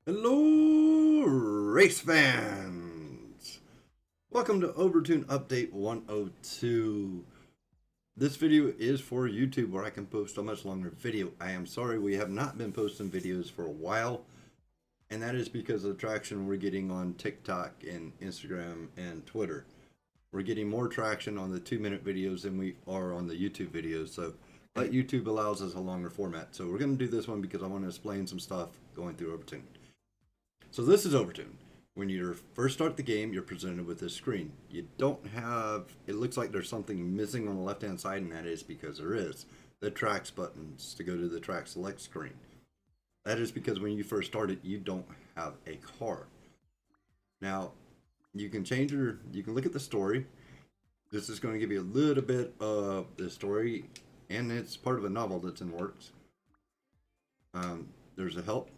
Hello, race fans! Welcome to Overtune Update 102. This video is for YouTube where I can post a much longer video. I am sorry we have not been posting videos for a while, and that is because of the traction we're getting on TikTok and Instagram and Twitter. We're getting more traction on the 2-minute videos than we are on the YouTube videos, but YouTube allows us a longer format. So we're going to do this one because I want to explain some stuff going through Overtune. So this is Overtune. When you first start the game, you're presented with this screen. You don't have, it looks like there's something missing on the left hand side, and that is because there is. The tracks buttons to go to the track select screen. That is because when you first started, you don't have a car. Now, you can look at the story. This is going to give you a little bit of the story, and it's part of a novel that's in works. There's a help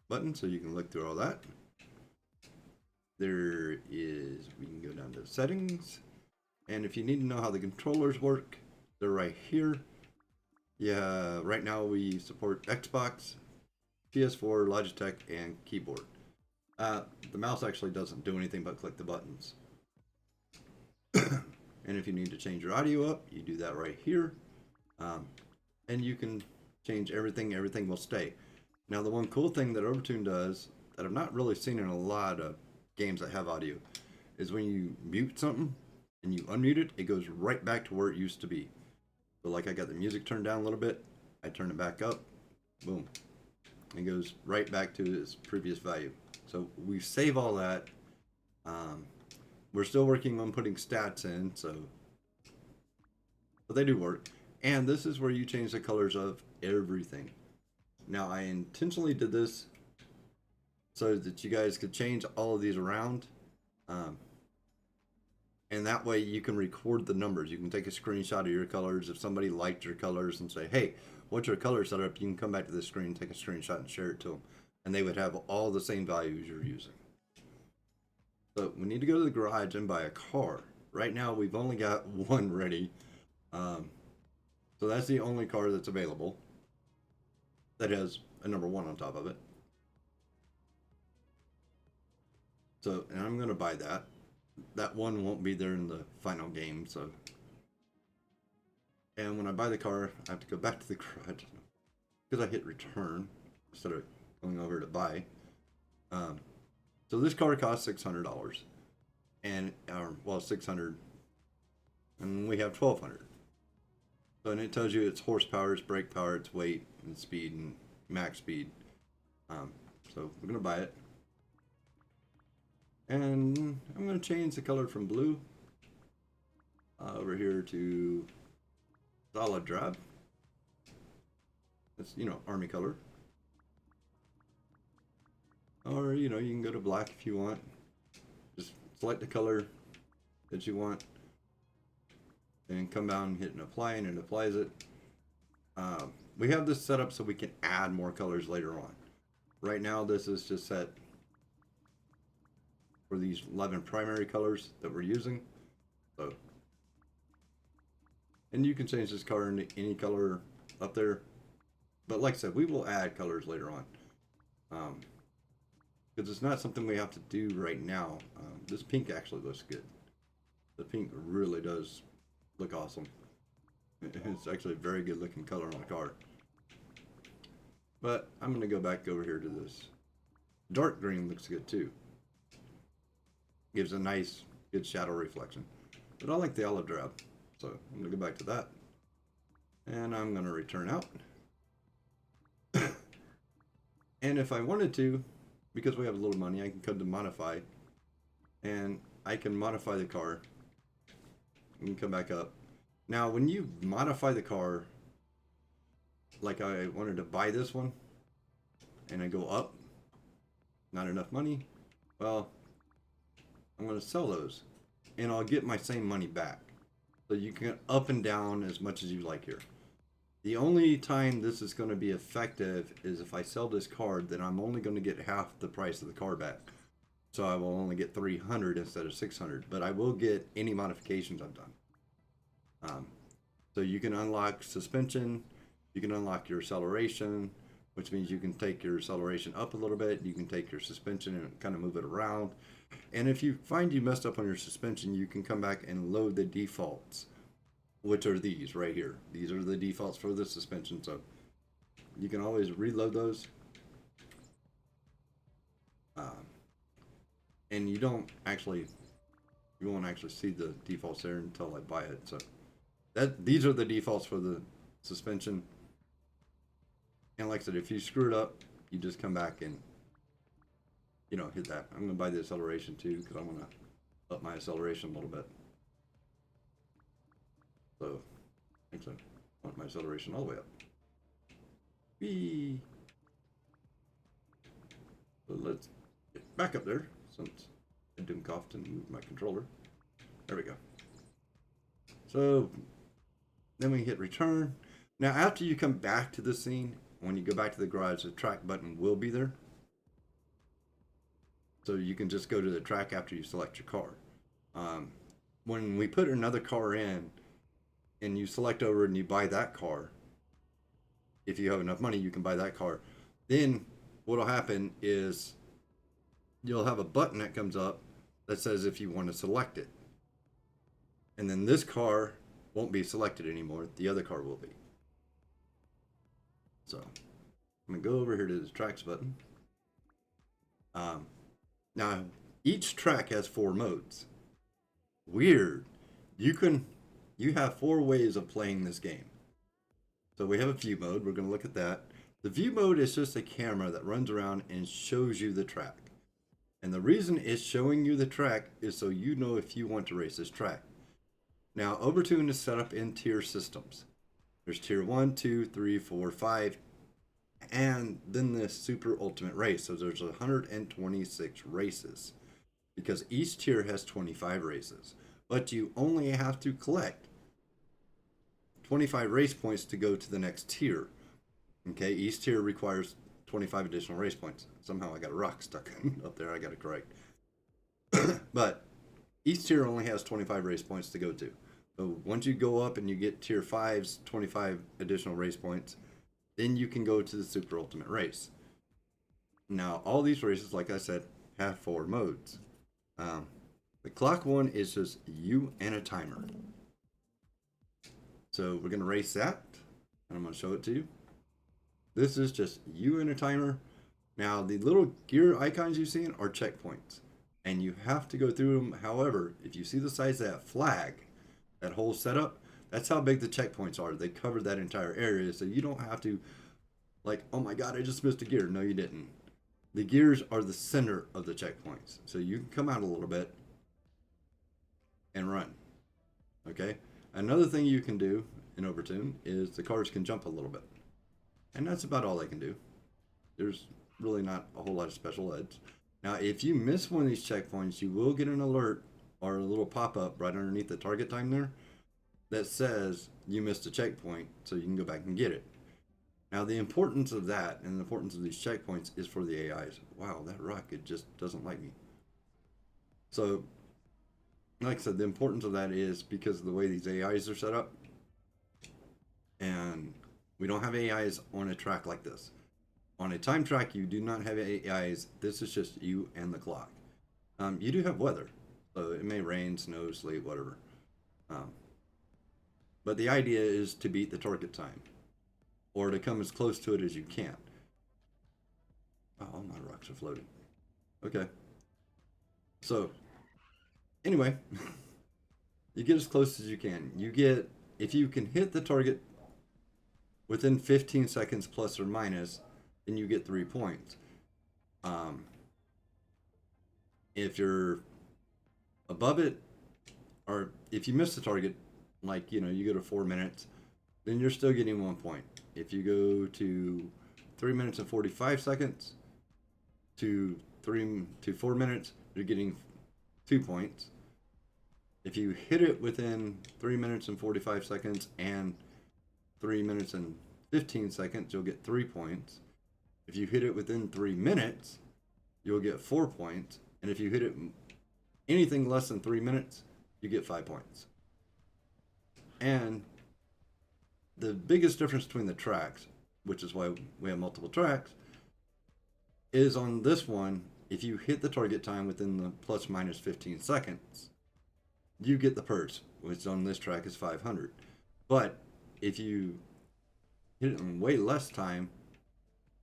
button, so you can look through all that. We can go down to settings, and if you need to know how the controllers work, they're right here. Yeah, right now we support Xbox, PS4, Logitech, and keyboard. The mouse actually doesn't do anything but click the buttons. And if you need to change your audio up, you do that right here. And you can change everything will stay. Now, the one cool thing that Overtune does that I've not really seen in a lot of games that have audio is when you mute something and you unmute it, it goes right back to where it used to be. So like I got the music turned down a little bit, I turn it back up, boom. It goes right back to its previous value. So we save all that. We're still working on putting stats in, but they do work. And this is where you change the colors of everything. Now, I intentionally did this so that you guys could change all of these around. And that way you can record the numbers. You can take a screenshot of your colors. If somebody liked your colors and say, hey, what's your color setup? You can come back to the screen, take a screenshot, and share it to them. And they would have all the same values you're using. So we need to go to the garage and buy a car. Right now, we've only got one ready. So that's the only car that's available that has a number 1 on top of it. So, and I'm going to buy that. That one won't be there in the final game, so. And when I buy the car, I have to go back to the garage because I hit return instead of going over to buy. So this car costs $600, and well, $600, and we have $1,200. So, and it tells you its horsepower, its brake power, its weight, and speed, and max speed. So we're gonna buy it, and I'm gonna change the color from blue over here to solid drab. It's, army color. Or, you can go to black if you want. Just select the color that you want and come down and hit and apply, and it applies it. We have this set up so we can add more colors later on. Right now, this is just set for these 11 primary colors that we're using. So, and you can change this color into any color up there. But like I said, we will add colors later on. Because it's not something we have to do right now. This pink actually looks good. The pink really does look awesome. It's actually a very good looking color on the car. But I'm going to go back over here to this. Dark green looks good too. Gives a nice, good shadow reflection. But I like the olive drab. So I'm going to go back to that. And I'm going to return out. And if I wanted to, because we have a little money, I can come to modify. And I can modify the car. You can come back up. Now, when you modify the car, like I wanted to buy this one, and I go up, not enough money, well, I'm going to sell those, and I'll get my same money back. So you can up and down as much as you like here. The only time this is going to be effective is if I sell this card, then I'm only going to get half the price of the car back. So I will only get 300 instead of 600, but I will get any modifications I've done. So you can unlock suspension, you can unlock your acceleration, which means you can take your acceleration up a little bit. You can take your suspension and kind of move it around. And if you find you messed up on your suspension, you can come back and load the defaults, which are these right here. These are the defaults for the suspension. So you can always reload those. And you won't actually see the defaults there until I buy it. So these are the defaults for the suspension. And like I said, if you screw it up, you just come back and, you know, hit that. I'm going to buy the acceleration too, because I want to up my acceleration a little bit. So, actually, I want my acceleration all the way up. Whee! So let's get back up there, since I didn't cough and move my controller. There we go. So, then we hit return. Now, after you come back to the scene, when you go back to the garage, the track button will be there. So you can just go to the track after you select your car. When we put another car in, and you select over and you buy that car, if you have enough money, you can buy that car. Then what will happen is you'll have a button that comes up that says if you want to select it. And then this car won't be selected anymore. The other car will be. So I'm going to go over here to the tracks button. Now, each track has 4 modes. Weird. You have 4 ways of playing this game. So we have a view mode. We're going to look at that. The view mode is just a camera that runs around and shows you the track. And the reason it's showing you the track is so you know if you want to race this track. Now, Overtoon is set up in tier systems. There's tier 1, 2, 3, 4, 5, and then the super ultimate race. So there's 126 races because each tier has 25 races. But you only have to collect 25 race points to go to the next tier. Okay, each tier requires 25 additional race points. Somehow I got a rock stuck up there. I got it correct. But each tier only has 25 race points to go to. So once you go up and you get tier 5's 25 additional race points, then you can go to the super ultimate race. Now, all these races, like I said, have 4 modes. The clock one is just you and a timer. So we're going to race that, and I'm going to show it to you. This is just you and a timer. Now, the little gear icons you see are checkpoints, and you have to go through them. However, if you see the size of that flag, that whole setup, that's how big the checkpoints are. They cover that entire area, so you don't have to, like, oh my god, I just missed a gear. No, you didn't. The gears are the center of the checkpoints, so you can come out a little bit and run. Okay? Another thing you can do in Overtoon is the cars can jump a little bit. And that's about all they can do. There's really not a whole lot of special eds. Now, if you miss one of these checkpoints, you will get an alert or a little pop-up right underneath the target time there that says you missed a checkpoint, so you can go back and get it. Now, the importance of that and the importance of these checkpoints is for the AIs. Wow, that rocket just doesn't like me. So, like I said, the importance of that is because of the way these AIs are set up. And we don't have AIs on a track like this. On a time track, you do not have AIs. This is just you and the clock. You do have weather. So it may rain, snow, sleet, whatever. But the idea is to beat the target time. Or to come as close to it as you can. Oh, all my rocks are floating. Okay. So, anyway. You get as close as you can. You get, if you can hit the target within 15 seconds plus or minus, then you get 3 points. If you're above it, or if you miss the target, like, you know, you go to 4 minutes, then you're still getting 1 point. If you go to 3 minutes and 45 seconds to 4 minutes, you're getting 2 points. If you hit it within 3 minutes and 45 seconds and 3 minutes and 15 seconds, you'll get 3 points. If you hit it within 3 minutes, you'll get 4 points. And if you hit it anything less than 3 minutes, you get 5 points. And the biggest difference between the tracks, which is why we have multiple tracks, is on this one, if you hit the target time within the plus minus 15 seconds, you get the purse, which on this track is 500. But if you hit it in way less time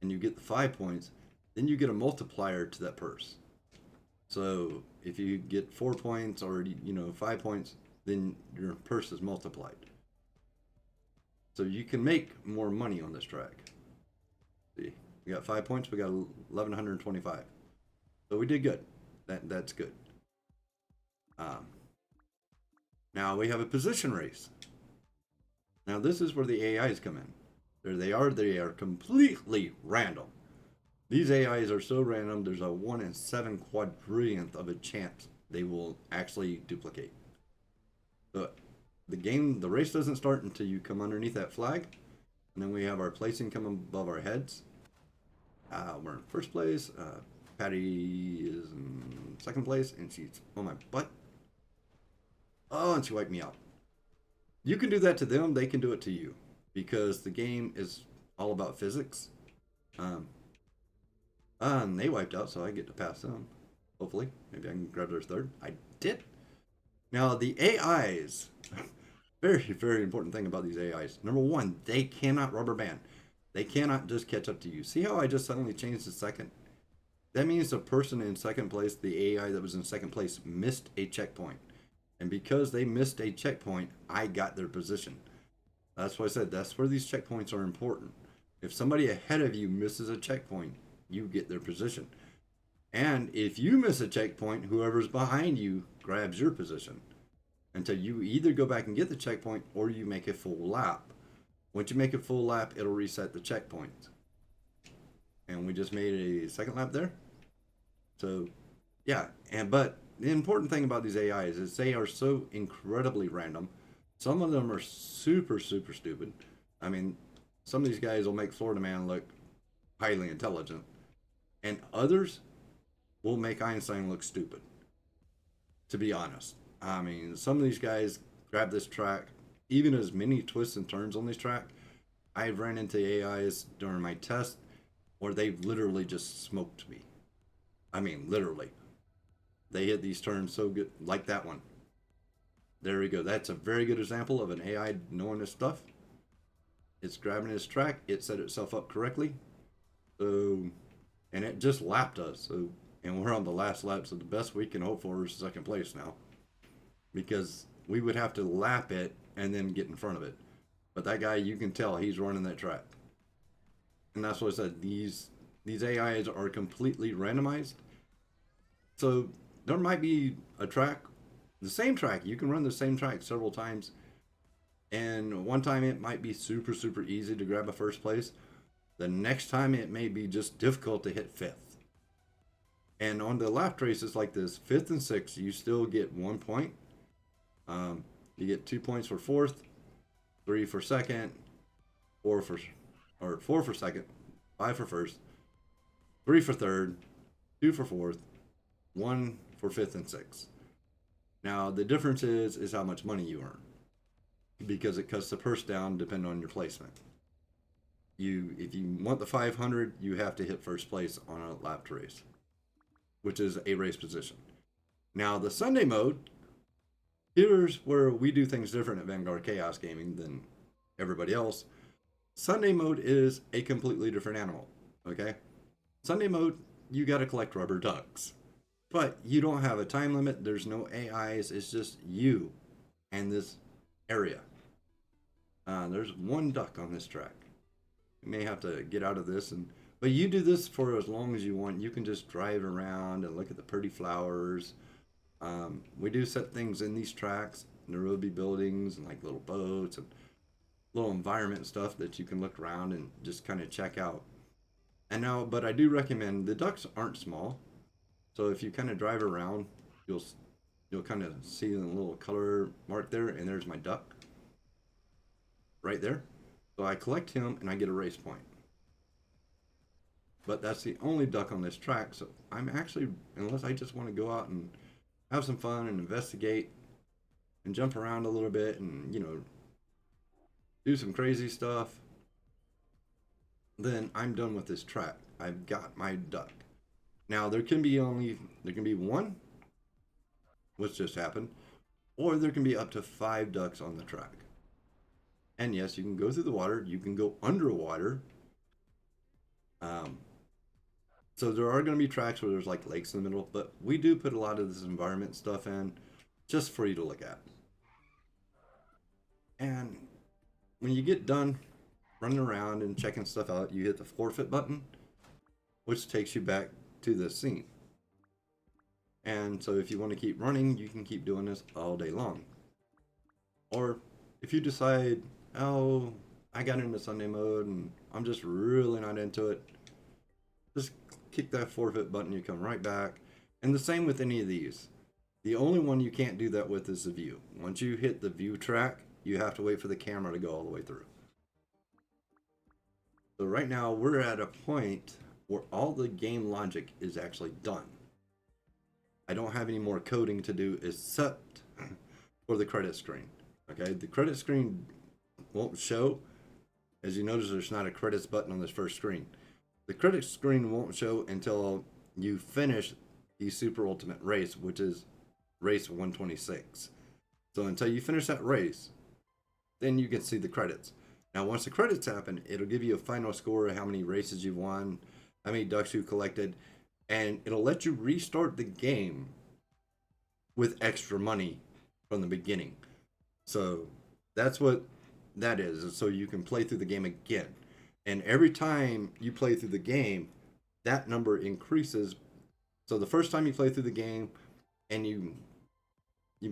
and you get the 5 points, then you get a multiplier to that purse. So if you get 4 points or 5 points, then your purse is multiplied. So you can make more money on this track. See, we got 5 points, we got 1,125. So we did good. That's good. Now we have a position race. Now this is where the AIs come in. There they are. They are completely random. These AIs are so random, there's a 1 in 7 quadrillionth of a chance they will actually duplicate. So the race doesn't start until you come underneath that flag. And then we have our placing come above our heads. We're in first place. Patty is in second place, and she's on my butt. Oh, and she wiped me out. You can do that to them, they can do it to you. Because the game is all about physics. And they wiped out, so I get to pass them. Hopefully. Maybe I can grab their third. I did. Now, the AIs. Very, very important thing about these AIs. Number one, they cannot rubber band. They cannot just catch up to you. See how I just suddenly changed to second? That means the person in second place, the AI that was in second place, missed a checkpoint. And because they missed a checkpoint, I got their position. That's why I said that's where these checkpoints are important. If somebody ahead of you misses a checkpoint, you get their position. And if you miss a checkpoint, whoever's behind you grabs your position until you either go back and get the checkpoint or you make a full lap. Once you make a full lap, it'll reset the checkpoint. And we just made a second lap there. So, yeah. But the important thing about these AIs is they are so incredibly random. Some of them are super, super stupid. I mean, some of these guys will make Florida Man look highly intelligent. And others will make Einstein look stupid. To be honest. I mean, some of these guys grab this track, even as many twists and turns on this track. I've ran into AIs during my test where they've literally just smoked me. I mean, literally. They hit these turns so good, like that one. There we go. That's a very good example of an AI knowing this stuff. It's grabbing this track. It set itself up correctly. So, and it just lapped us. So, and we're on the last lap. So the best we can hope for is second place now. Because we would have to lap it and then get in front of it. But that guy, you can tell he's running that track. And that's what I said. These AIs are completely randomized. So there might be a track, the same track. You can run the same track several times. And one time it might be super, super easy to grab a first place. The next time it may be just difficult to hit fifth. And on the lap races like this, fifth and sixth, you still get 1 point. You get 2 points for fourth, 3 for second, 4 for second, 5 for first, 3 for third, 2 for fourth, 1 for fifth and sixth. Now the difference is how much money you earn, because it cuts the purse down depending on your placement. If you want the 500, you have to hit first place on a lap race, which is a race position. Now the Sunday mode. Here's where we do things different at Vanguard Chaos Gaming than everybody else. Sunday mode is a completely different animal, okay? Sunday mode, you got to collect rubber ducks. But you don't have a time limit. There's no AIs. It's just you and this area. There's 1 duck on this track. You may have to get out of this, but you do this for as long as you want. You can just drive around and look at the pretty flowers. We do set things in these tracks. There will be buildings and like little boats and little environment stuff that you can look around and just kind of check out. And now, but I do recommend, the ducks aren't small. So if you kind of drive around, you'll kind of see the little color mark there, and there's my duck right there. So I collect him and I get a race point. But that's the only duck on this track. So I'm actually, unless I just want to go out and have some fun and investigate and jump around a little bit and, do some crazy stuff, then I'm done with this track. I've got my duck. Now there can be one, which just happened, or there can be up to 5 ducks on the track. And yes, you can go through the water, you can go underwater. So there are going to be tracks where there's like lakes in the middle, but we do put a lot of this environment stuff in just for you to look at. And when you get done running around and checking stuff out, you hit the forfeit button, which takes you back to this scene. And so if you want to keep running, you can keep doing this all day long. Or if you decide, oh, I got into Sunday mode and I'm just really not into it, just kick that forfeit button, you come right back. And the same with any of these. The only one you can't do that with is the view. Once you hit the view track, you have to wait for the camera to go all the way through. So right now we're at a point where all the game logic is actually done. I don't have any more coding to do except for the credit screen. Okay, the credit screen won't show. As you notice, there's not a credits button on this first screen. The credit screen won't show until you finish the Super Ultimate Race, which is race 126. So until you finish that race, then you can see the credits. Now, once the credits happen, it'll give you a final score of how many races you've won, how many ducks you collected, and it'll let you restart the game with extra money from the beginning. So that's what that is, so you can play through the game again. And every time you play through the game, that number increases. So the first time you play through the game and you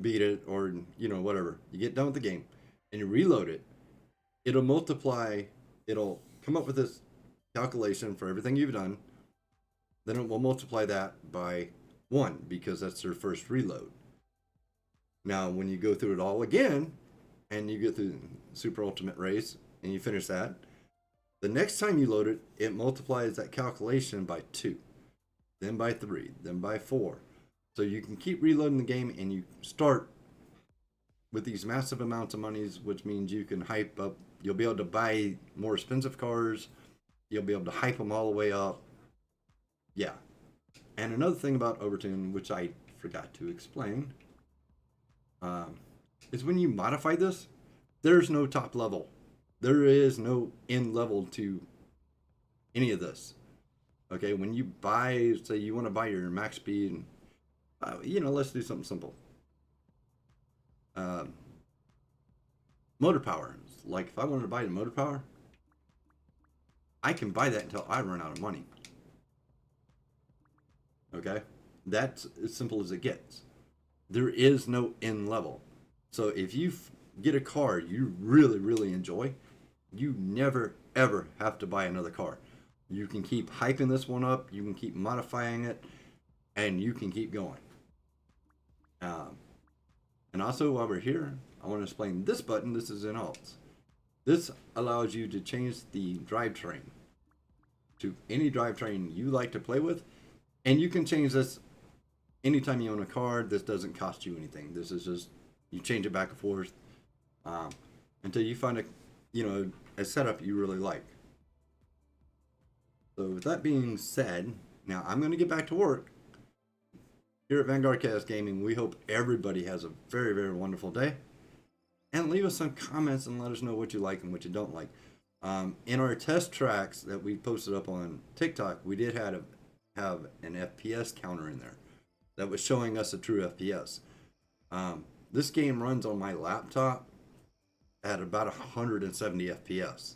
beat it, or whatever, you get done with the game and you reload it, it'll multiply, it'll come up with this calculation for everything you've done. Then it will multiply that by 1 because that's your first reload. Now, when you go through it all again and you get through Super Ultimate Race and you finish that, the next time you load it, it multiplies that calculation by 2, then by 3, then by 4. So you can keep reloading the game, and you start with these massive amounts of monies, which means you can hype up. You'll be able to buy more expensive cars. You'll be able to hype them all the way up. Yeah. And another thing about Overtune, which I forgot to explain, is when you modify this, there's no top level. There is no end level to any of this. Okay, when you buy, say you want to buy your max speed, let's do something simple. Motor power. Like if I wanted to buy the motor power, I can buy that until I run out of money. Okay, that's as simple as it gets. There is no end level. So if you get a car you really, really enjoy, you never, ever have to buy another car. You can keep hyping this one up, you can keep modifying it, and you can keep going. And also, while we're here, I want to explain this button. This is in alts. This allows you to change the drivetrain to any drivetrain you like to play with, and you can change this anytime you own a car. This doesn't cost you anything. This is just, you change it back and forth until you find a setup you really like. So with that being said, now I'm going to get back to work. Here at Vanguard Chaos Gaming, we hope everybody has a very, very wonderful day. And leave us some comments and let us know what you like and what you don't like. In our test tracks that we posted up on TikTok, we did have an FPS counter in there that was showing us a true FPS. This game runs on my laptop at about 170 FPS.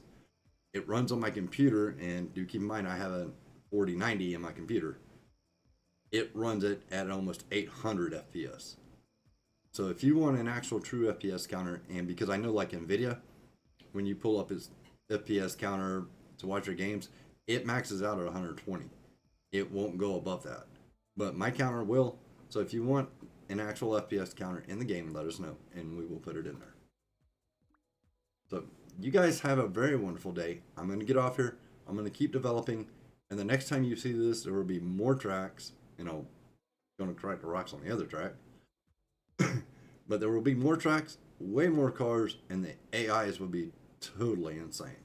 It runs on my computer, and do keep in mind I have a 4090 in my computer. It runs it at almost 800 FPS. So if you want an actual true FPS counter, and because I know like NVIDIA, when you pull up its FPS counter to watch your games, it maxes out at 120. It won't go above that. But my counter will. So if you want an actual FPS counter in the game, let us know, and we will put it in there. So you guys have a very wonderful day. I'm going to get off here. I'm going to keep developing. And the next time you see this, there will be more tracks. Going to crack the rocks on the other track. But there will be more tracks, way more cars, and the AIs will be totally insane.